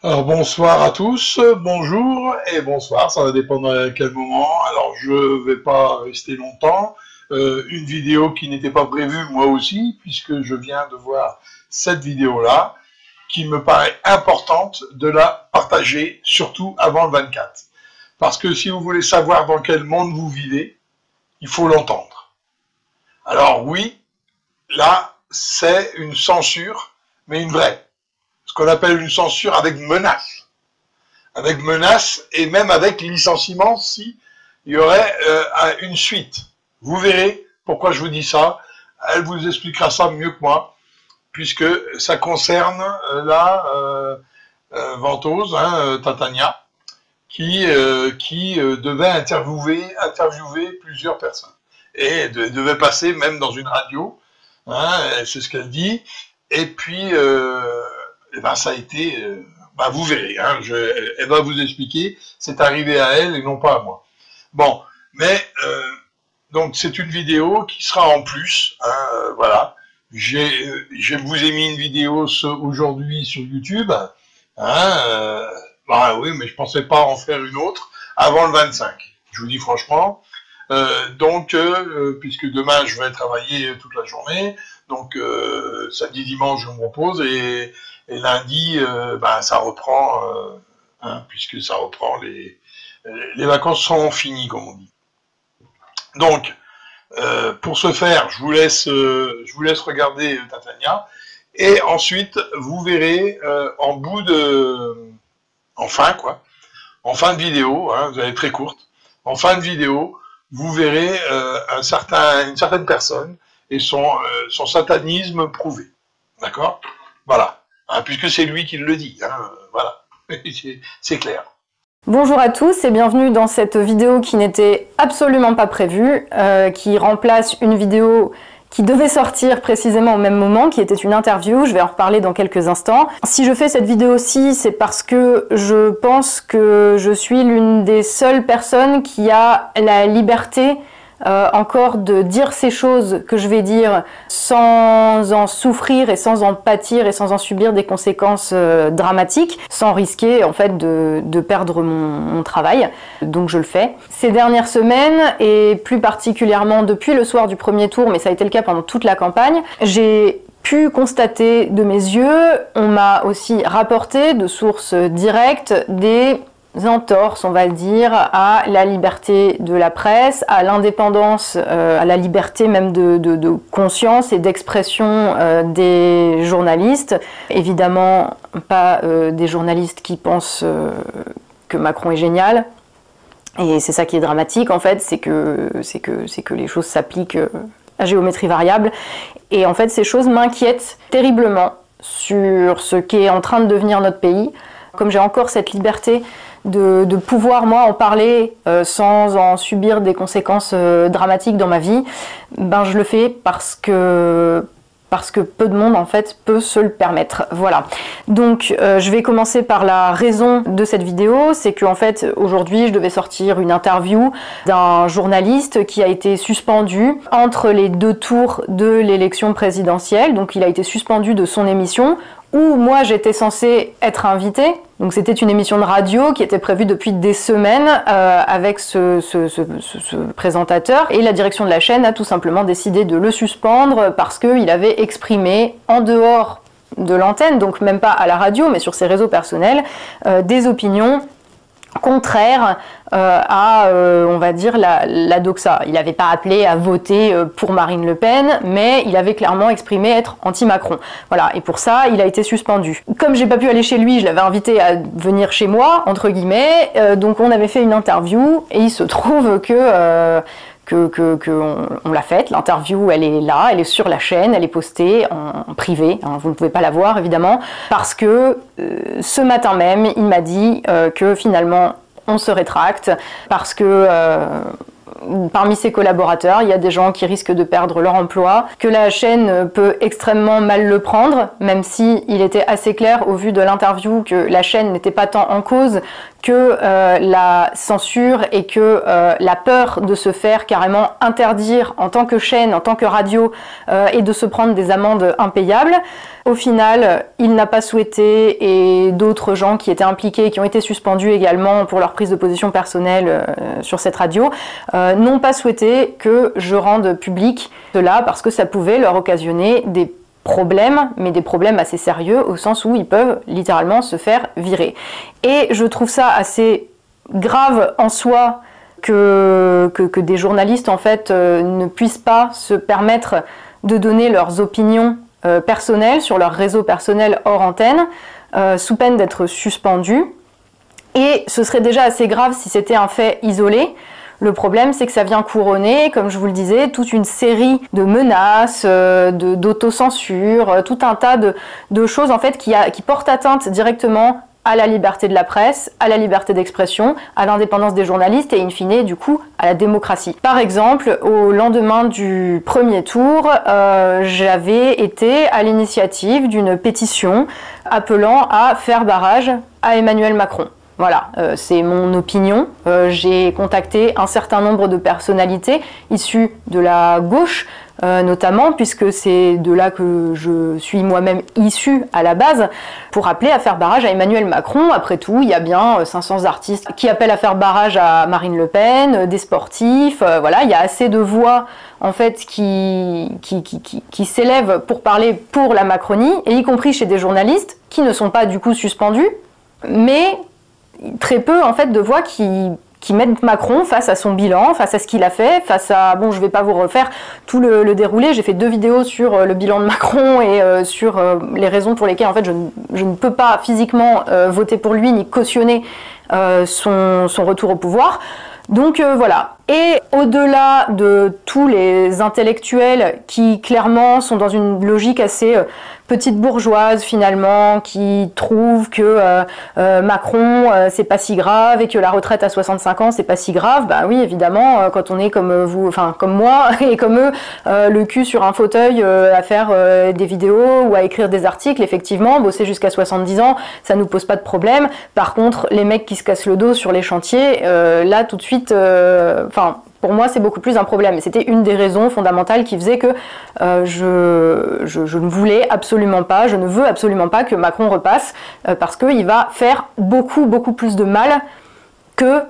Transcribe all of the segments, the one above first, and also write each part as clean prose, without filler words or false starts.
Alors bonsoir à tous, bonjour et bonsoir, ça va dépendre à quel moment. Alors je vais pas rester longtemps, une vidéo qui n'était pas prévue moi aussi, puisque je viens de voir cette vidéo-là, qui me paraît importante de la partager, surtout avant le 24. Parce que si vous voulez savoir dans quel monde vous vivez, il faut l'entendre. Alors oui, là c'est une censure, mais une vraie. Ce qu'on appelle une censure avec menace. Avec menace et même avec licenciement si il y aurait une suite. Vous verrez pourquoi je vous dis ça. Elle vous expliquera ça mieux que moi, puisque ça concerne la venteuse, Tatania, qui devait interviewer plusieurs personnes. Et devait passer même dans une radio, c'est ce qu'elle dit. Et puis... eh ben, ça a été, vous verrez, elle va vous expliquer, c'est arrivé à elle et non pas à moi. Bon, mais, donc c'est une vidéo qui sera en plus, voilà, je vous ai mis une vidéo aujourd'hui sur YouTube, oui, mais je pensais pas en faire une autre avant le 25, je vous dis franchement, puisque demain je vais travailler toute la journée, donc samedi, dimanche je me repose et lundi, ça reprend, puisque ça reprend, les vacances sont finies, comme on dit. Donc, pour ce faire, je vous laisse regarder Tatania, et ensuite, vous verrez en fin de vidéo, vous allez très courte, en fin de vidéo, vous verrez une certaine personne et son satanisme prouvé. D'accord? Voilà. Puisque c'est lui qui le dit, voilà, c'est clair. Bonjour à tous et bienvenue dans cette vidéo qui n'était absolument pas prévue, qui remplace une vidéo qui devait sortir précisément au même moment, qui était une interview, je vais en reparler dans quelques instants. Si je fais cette vidéo-ci, c'est parce que je pense que je suis l'une des seules personnes qui a la liberté encore de dire ces choses que je vais dire sans en souffrir et sans en pâtir et sans en subir des conséquences dramatiques, sans risquer en fait de perdre mon travail. Donc je le fais. Ces dernières semaines, et plus particulièrement depuis le soir du premier tour, mais ça a été le cas pendant toute la campagne, j'ai pu constater de mes yeux, on m'a aussi rapporté de sources directes des entorses, on va le dire, à la liberté de la presse, à l'indépendance, à la liberté même de conscience et d'expression des journalistes. Évidemment, pas des journalistes qui pensent que Macron est génial. Et c'est ça qui est dramatique, en fait, c'est que les choses s'appliquent à géométrie variable. Et en fait, ces choses m'inquiètent terriblement sur ce qu'est en train de devenir notre pays. Comme j'ai encore cette liberté de pouvoir, moi, en parler sans en subir des conséquences dramatiques dans ma vie, je le fais parce que peu de monde, en fait, peut se le permettre. Voilà. Donc, je vais commencer par la raison de cette vidéo. C'est qu'en fait, aujourd'hui, je devais sortir une interview d'un journaliste qui a été suspendu entre les deux tours de l'élection présidentielle. Donc, il a été suspendu de son émission où moi j'étais censée être invitée. Donc c'était une émission de radio qui était prévue depuis des semaines avec ce présentateur. Et la direction de la chaîne a tout simplement décidé de le suspendre parce qu'il avait exprimé en dehors de l'antenne, donc même pas à la radio, mais sur ses réseaux personnels, des opinions contraire à, on va dire, la doxa. Il n'avait pas appelé à voter pour Marine Le Pen, mais il avait clairement exprimé être anti-Macron. Voilà, et pour ça, il a été suspendu. Comme j'ai pas pu aller chez lui, je l'avais invité à venir chez moi, entre guillemets, donc on avait fait une interview, et il se trouve que on l'a faite, l'interview elle est là, elle est sur la chaîne, elle est postée en privé, vous ne pouvez pas la voir évidemment, parce que ce matin même il m'a dit que finalement on se rétracte, parce que parmi ses collaborateurs, il y a des gens qui risquent de perdre leur emploi, que la chaîne peut extrêmement mal le prendre, même si il était assez clair au vu de l'interview que la chaîne n'était pas tant en cause que la censure et que la peur de se faire carrément interdire en tant que chaîne, en tant que radio, et de se prendre des amendes impayables. Au final, il n'a pas souhaité, et d'autres gens qui étaient impliqués, qui ont été suspendus également pour leur prise de position personnelle sur cette radio, n'ont pas souhaité que je rende public cela parce que ça pouvait leur occasionner des problèmes, mais des problèmes assez sérieux au sens où ils peuvent littéralement se faire virer. Et je trouve ça assez grave en soi que des journalistes en fait ne puissent pas se permettre de donner leurs opinions personnelles sur leur réseau personnel hors antenne, sous peine d'être suspendus. Et ce serait déjà assez grave si c'était un fait isolé. Le problème, c'est que ça vient couronner, comme je vous le disais, toute une série de menaces, d'autocensure, tout un tas de choses en fait qui portent atteinte directement à la liberté de la presse, à la liberté d'expression, à l'indépendance des journalistes et in fine, du coup, à la démocratie. Par exemple, au lendemain du premier tour, j'avais été à l'initiative d'une pétition appelant à faire barrage à Emmanuel Macron. Voilà, c'est mon opinion. J'ai contacté un certain nombre de personnalités issues de la gauche, notamment, puisque c'est de là que je suis moi-même issue à la base, pour appeler à faire barrage à Emmanuel Macron. Après tout, il y a bien 500 artistes qui appellent à faire barrage à Marine Le Pen, des sportifs, voilà, il y a assez de voix en fait qui s'élèvent pour parler pour la Macronie, et y compris chez des journalistes qui ne sont pas du coup suspendus, mais très peu en fait de voix qui mettent Macron face à son bilan, face à ce qu'il a fait, face à... Bon, je vais pas vous refaire tout le déroulé, j'ai fait 2 vidéos sur le bilan de Macron et sur les raisons pour lesquelles en fait je ne peux pas physiquement voter pour lui ni cautionner son retour au pouvoir. Donc voilà. Et au-delà de tous les intellectuels qui clairement sont dans une logique assez petite bourgeoise finalement, qui trouvent que Macron c'est pas si grave et que la retraite à 65 ans c'est pas si grave, bah oui évidemment quand on est comme vous, enfin comme moi et comme eux, le cul sur un fauteuil à faire des vidéos ou à écrire des articles, effectivement bosser jusqu'à 70 ans ça nous pose pas de problème. Par contre les mecs qui se cassent le dos sur les chantiers, là tout de suite enfin, pour moi, c'est beaucoup plus un problème. Et c'était une des raisons fondamentales qui faisait que je ne voulais absolument pas, je ne veux absolument pas que Macron repasse, parce qu'il va faire beaucoup plus de mal que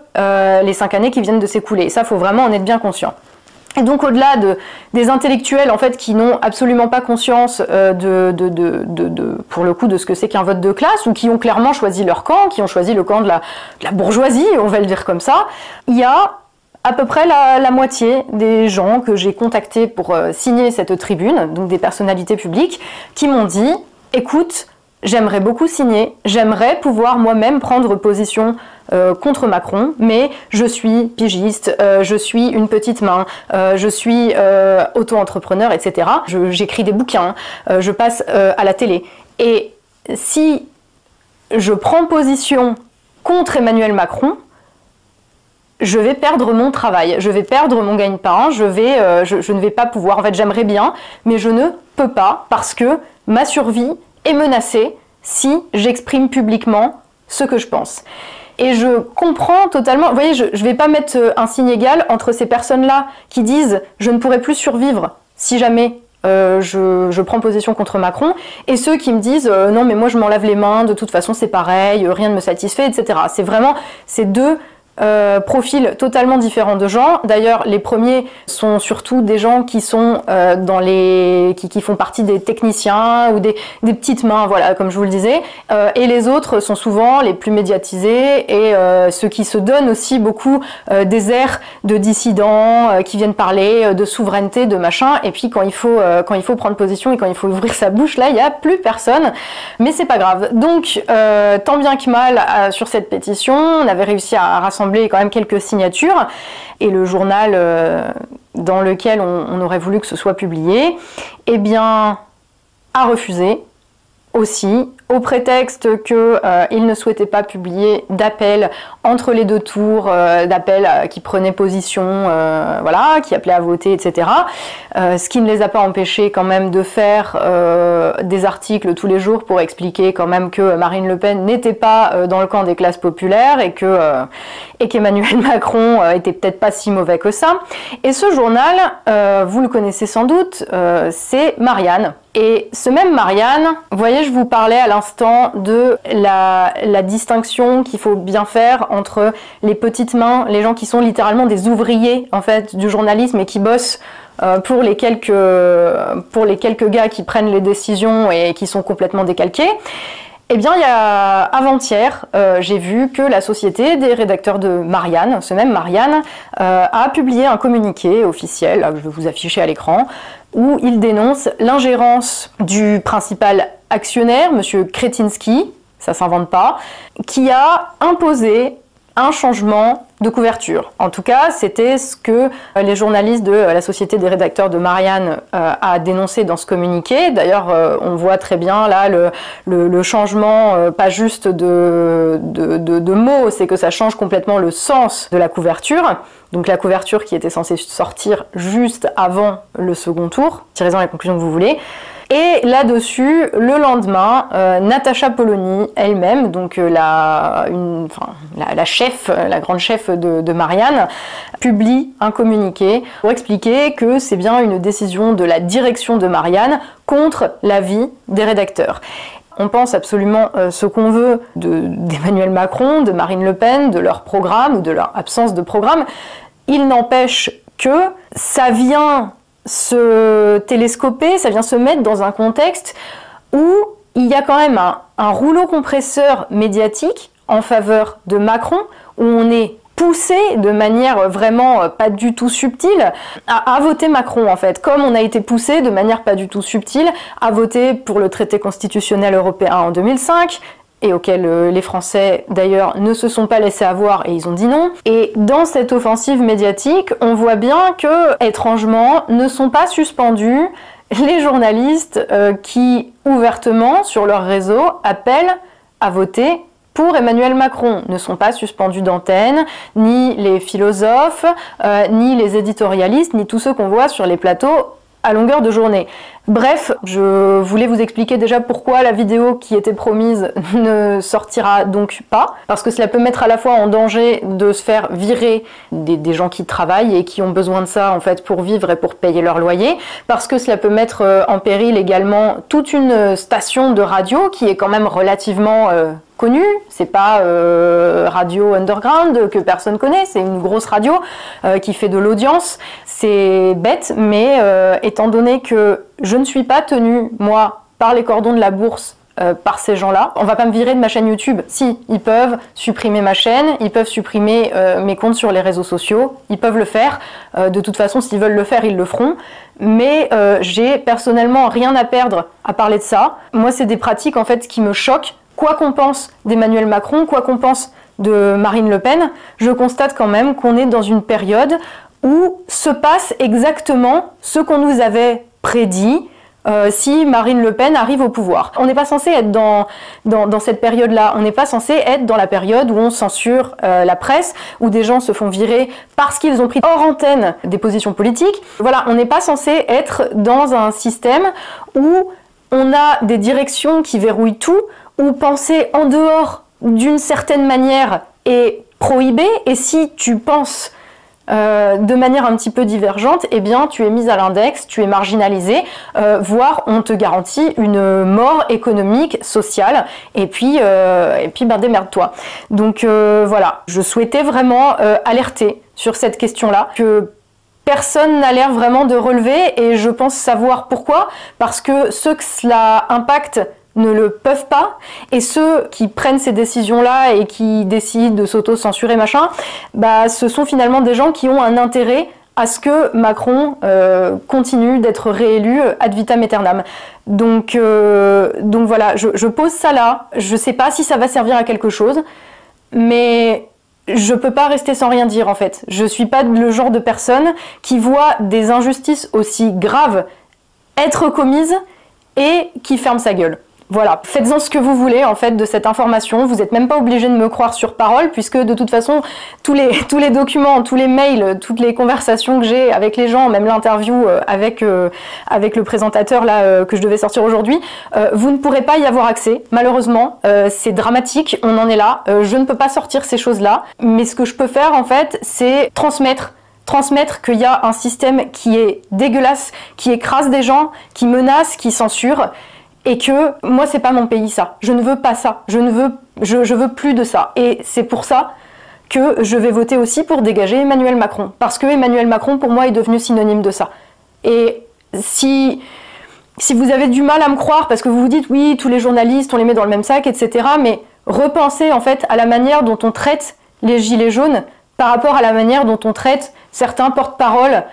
les 5 années qui viennent de s'écouler. Et ça, il faut vraiment en être bien conscient. Et donc, au-delà des intellectuels en fait qui n'ont absolument pas conscience pour le coup de ce que c'est qu'un vote de classe, ou qui ont clairement choisi leur camp, qui ont choisi le camp de la bourgeoisie, on va le dire comme ça, il y a à peu près la moitié des gens que j'ai contactés pour signer cette tribune, donc des personnalités publiques, qui m'ont dit « Écoute, j'aimerais beaucoup signer, j'aimerais pouvoir moi-même prendre position contre Macron, mais je suis pigiste, je suis une petite main, je suis auto-entrepreneur, etc. J'écris des bouquins, je passe à la télé. Et si je prends position contre Emmanuel Macron, je vais perdre mon travail, je vais perdre mon gagne-pain, je ne vais pas pouvoir, en fait j'aimerais bien, mais je ne peux pas parce que ma survie est menacée si j'exprime publiquement ce que je pense. Et je comprends totalement, vous voyez, je ne vais pas mettre un signe égal entre ces personnes-là qui disent « je ne pourrai plus survivre si jamais je prends position contre Macron » et ceux qui me disent « non mais moi je m'en lave les mains, de toute façon c'est pareil, rien ne me satisfait, etc. » C'est vraiment ces deux profils totalement différents de gens. D'ailleurs, les premiers sont surtout des gens qui sont qui font partie des techniciens ou des petites mains, voilà, comme je vous le disais. Et les autres sont souvent les plus médiatisés et ceux qui se donnent aussi beaucoup des airs de dissidents, qui viennent parler de souveraineté, de machin. Et puis quand il faut prendre position et quand il faut ouvrir sa bouche, là, il n'y a plus personne. Mais c'est pas grave. Donc, tant bien que mal, sur cette pétition, on avait réussi à rassembler quand même quelques signatures, et le journal dans lequel on aurait voulu que ce soit publié, eh bien, a refusé aussi, au prétexte qu'il ne souhaitait pas publier d'appel entre les deux tours, d'appel qui prenait position, voilà, qui appelait à voter, etc. Ce qui ne les a pas empêchés quand même de faire des articles tous les jours pour expliquer quand même que Marine Le Pen n'était pas dans le camp des classes populaires et qu'Emmanuel Macron était peut-être pas si mauvais que ça. Et ce journal, vous le connaissez sans doute, c'est Marianne. Et ce même Marianne, vous voyez, je vous parlais à l'instant de la distinction qu'il faut bien faire entre les petites mains, les gens qui sont littéralement des ouvriers en fait du journalisme et qui bossent pour les quelques gars qui prennent les décisions et qui sont complètement décalqués. Eh bien, il y a avant-hier, j'ai vu que la Société des rédacteurs de Marianne, ce même Marianne, a publié un communiqué officiel, là, je vais vous afficher à l'écran, où il dénonce l'ingérence du principal actionnaire, M. Kretinsky, ça s'invente pas, qui a imposé un changement de couverture. En tout cas, c'était ce que les journalistes de la Société des rédacteurs de Marianne a dénoncé dans ce communiqué. D'ailleurs, on voit très bien là le changement, pas juste de mots, c'est que ça change complètement le sens de la couverture. Donc la couverture qui était censée sortir juste avant le second tour, tirez-en les conclusions que vous voulez. Et là-dessus, le lendemain, Natacha Polony elle-même, donc la chef, la grande chef de Marianne, publie un communiqué pour expliquer que c'est bien une décision de la direction de Marianne contre l'avis des rédacteurs. On pense absolument ce qu'on veut d'Emmanuel Macron, de Marine Le Pen, de leur programme ou de leur absence de programme. Il n'empêche que ça vient se télescoper, ça vient se mettre dans un contexte où il y a quand même un rouleau compresseur médiatique en faveur de Macron, où on est poussé de manière vraiment pas du tout subtile à voter Macron en fait, comme on a été poussé de manière pas du tout subtile à voter pour le traité constitutionnel européen en 2005, et auquel les Français d'ailleurs ne se sont pas laissés avoir et ils ont dit non. Et dans cette offensive médiatique, on voit bien que, étrangement, ne sont pas suspendus les journalistes qui, ouvertement, sur leur réseau, appellent à voter pour Emmanuel Macron. Ne sont pas suspendus d'antenne, ni les philosophes, ni les éditorialistes, ni tous ceux qu'on voit sur les plateaux à longueur de journée. Bref, je voulais vous expliquer déjà pourquoi la vidéo qui était promise ne sortira donc pas, parce que cela peut mettre à la fois en danger de se faire virer des gens qui travaillent et qui ont besoin de ça en fait pour vivre et pour payer leur loyer, parce que cela peut mettre en péril également toute une station de radio qui est quand même relativement connue, c'est pas radio underground que personne connaît, c'est une grosse radio qui fait de l'audience. C'est bête, mais étant donné que je ne suis pas tenue, moi, par les cordons de la bourse, par ces gens-là, on va pas me virer de ma chaîne YouTube. Si, ils peuvent supprimer ma chaîne, ils peuvent supprimer mes comptes sur les réseaux sociaux, ils peuvent le faire. De toute façon, s'ils veulent le faire, ils le feront. Mais j'ai personnellement rien à perdre à parler de ça. Moi, c'est des pratiques en fait qui me choquent. Quoi qu'on pense d'Emmanuel Macron, quoi qu'on pense de Marine Le Pen, je constate quand même qu'on est dans une période où se passe exactement ce qu'on nous avait prédit si Marine Le Pen arrive au pouvoir. On n'est pas censé être dans cette période-là, on n'est pas censé être dans la période où on censure la presse, où des gens se font virer parce qu'ils ont pris hors antenne des positions politiques. Voilà, on n'est pas censé être dans un système où on a des directions qui verrouillent tout, où penser en dehors d'une certaine manière est prohibé, et si tu penses de manière un petit peu divergente, eh bien tu es mise à l'index, tu es marginalisé, voire on te garantit une mort économique, sociale, et puis ben démerde-toi. Donc voilà, je souhaitais vraiment alerter sur cette question-là, que personne n'a l'air vraiment de relever, et je pense savoir pourquoi, parce que ceux que cela impacte ne le peuvent pas, et ceux qui prennent ces décisions-là et qui décident de s'auto-censurer, machin, bah, ce sont finalement des gens qui ont un intérêt à ce que Macron continue d'être réélu ad vitam aeternam. Donc voilà, je pose ça là, je sais pas si ça va servir à quelque chose, mais je peux pas rester sans rien dire en fait. Je suis pas le genre de personne qui voit des injustices aussi graves être commises et qui ferme sa gueule. Voilà, faites-en ce que vous voulez en fait de cette information, vous n'êtes même pas obligé de me croire sur parole puisque de toute façon tous les documents, tous les mails, toutes les conversations que j'ai avec les gens, même l'interview avec le présentateur là que je devais sortir aujourd'hui, vous ne pourrez pas y avoir accès, malheureusement, c'est dramatique, on en est là, je ne peux pas sortir ces choses-là, mais ce que je peux faire en fait c'est transmettre qu'il y a un système qui est dégueulasse, qui écrase des gens, qui menace, qui censure. Et que moi c'est pas mon pays ça, je ne veux pas ça, je veux plus de ça. Et c'est pour ça que je vais voter aussi pour dégager Emmanuel Macron. Parce que Emmanuel Macron pour moi est devenu synonyme de ça. Et si vous avez du mal à me croire parce que vous vous dites oui tous les journalistes on les met dans le même sac etc. Mais repensez en fait à la manière dont on traite les gilets jaunes par rapport à la manière dont on traite certains porte-parole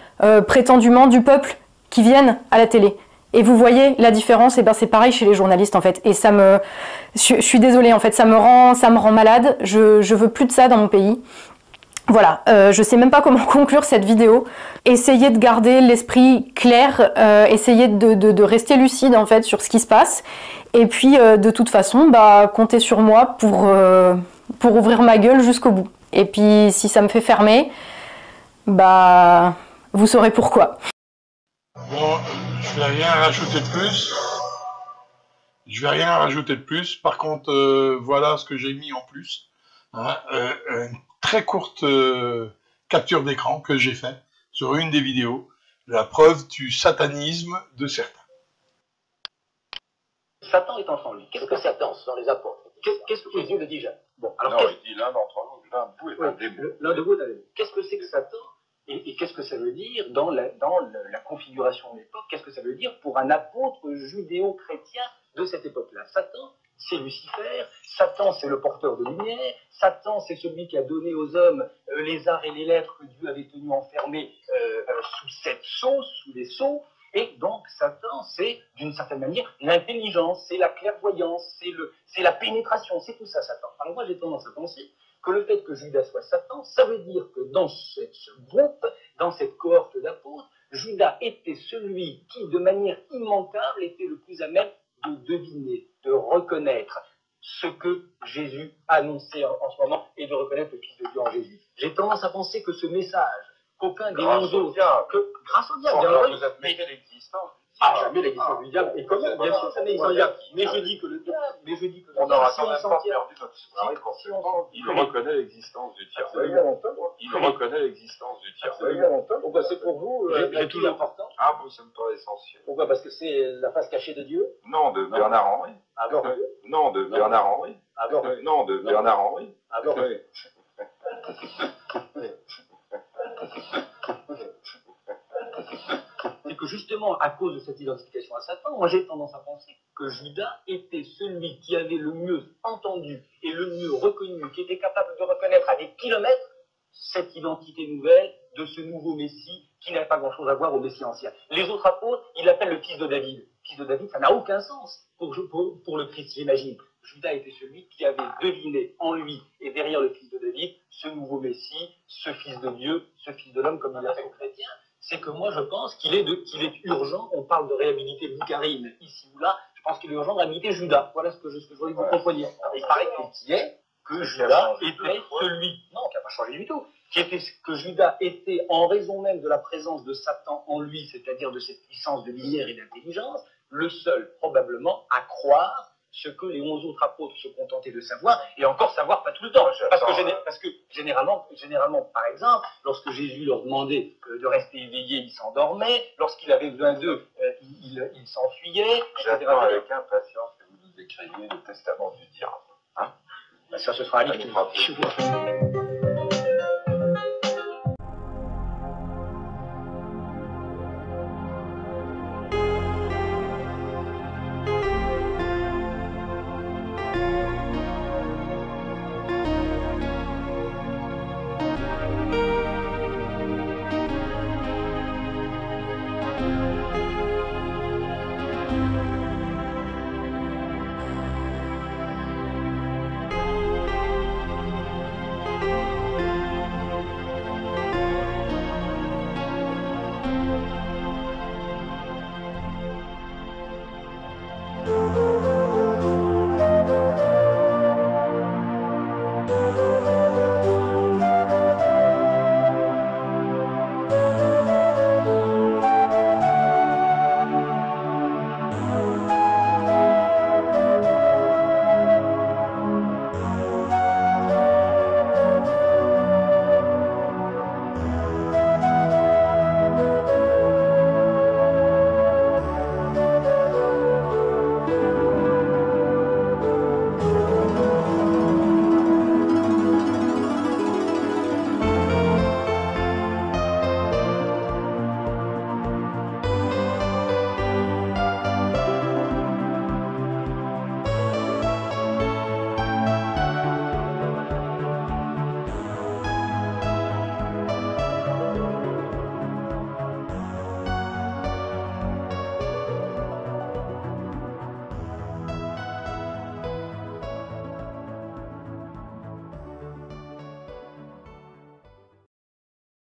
prétendument du peuple qui viennent à la télé. Et vous voyez la différence, et ben c'est pareil chez les journalistes en fait. Et je suis désolée en fait, ça me rend malade. Je veux plus de ça dans mon pays. Voilà, je sais même pas comment conclure cette vidéo. Essayez de garder l'esprit clair, essayez de rester lucide en fait sur ce qui se passe. Et puis de toute façon, bah comptez sur moi pour ouvrir ma gueule jusqu'au bout. Et puis si ça me fait fermer, bah vous saurez pourquoi. Bon, je vais rien rajouter de plus. Par contre, voilà ce que j'ai mis en plus. Hein, une très courte capture d'écran que j'ai fait sur une des vidéos. La preuve du satanisme de certains. Satan est en lui. Qu'est-ce que Satan sont les apôtres? Qu'est-ce que Jésus le dit déjà? Bon, alors non, il dit l'un d'entre nous, l'un de vous est un démon. L'un de vous est un démon. Qu'est-ce que c'est que Satan? Et qu'est-ce que ça veut dire dans la configuration de l'époque? Qu'est-ce que ça veut dire pour un apôtre judéo-chrétien de cette époque-là? Satan, c'est Lucifer. Satan, c'est le porteur de lumière. Satan, c'est celui qui a donné aux hommes les arts et les lettres que Dieu avait tenus enfermés sous cette sceau, sous les sceaux. Et donc, Satan, c'est, d'une certaine manière, l'intelligence, c'est la clairvoyance, c'est la pénétration, c'est tout ça, Satan. Alors moi, j'ai tendance à penser que le fait que Judas soit Satan, ça veut dire que dans ce groupe, dans cette cohorte d'apôtres, Judas était celui qui, de manière immanquable, était le plus à même de deviner, de reconnaître ce que Jésus annonçait en ce moment et de reconnaître le Fils de Dieu en Jésus. J'ai tendance à penser que ce message, qu'aucun des 11 autres, grâce au diable, alors vous admettez l'existence du diable. jamais l'existence du diable. Et comment? Bien sûr, ça n'existe pas. Mais je dis que le diable, on n'aura quand même pas perdu notre soirée de conséquence. Il reconnaît l'existence du diable. Il reconnaît l'existence du diable. Pourquoi c'est pour vous j'ai tout important? Ah bon, ça me paraît essentiel. Pourquoi? Parce que c'est la face cachée de Dieu? Non, de Bernard Henry. Alors non, de Bernard Henry. Alors non, de Bernard Henry. Alors c'est que justement, à cause de cette identification à Satan, moi j'ai tendance à penser que Judas était celui qui avait le mieux entendu et le mieux reconnu, qui était capable de reconnaître à des kilomètres cette identité nouvelle de ce nouveau Messie qui n'avait pas grand-chose à voir au Messie ancien. Les autres apôtres, ils l'appellent le fils de David. Fils de David, ça n'a aucun sens pour le Christ, j'imagine. Judas était celui qui avait deviné en lui et derrière le fils de David ce nouveau Messie, ce fils de Dieu, ce fils de l'homme, comme il l'a fait aux chrétiens. C'est que moi je pense qu'il est urgent, on parle de réhabiliter Boukarine ici ou là, je pense qu'il est urgent de réhabiliter Judas. Voilà ce que je voulais que vous compreniez. Il paraît que Judas était celui, non, qui n'a pas changé du tout, que Judas était, en raison même de la présence de Satan en lui, c'est-à-dire de cette puissance de lumière et d'intelligence, le seul probablement à croire ce que les 11 autres apôtres se contentaient de savoir, et encore savoir pas tout le temps. Parce que généralement, par exemple, lorsque Jésus leur demandait de rester éveillés, ils s'endormaient. Lorsqu'il avait besoin d'eux, ils s'enfuyaient. J'attends avec impatience que vous nous écriviez le testament du diable. Hein? Ça, ce sera un livre.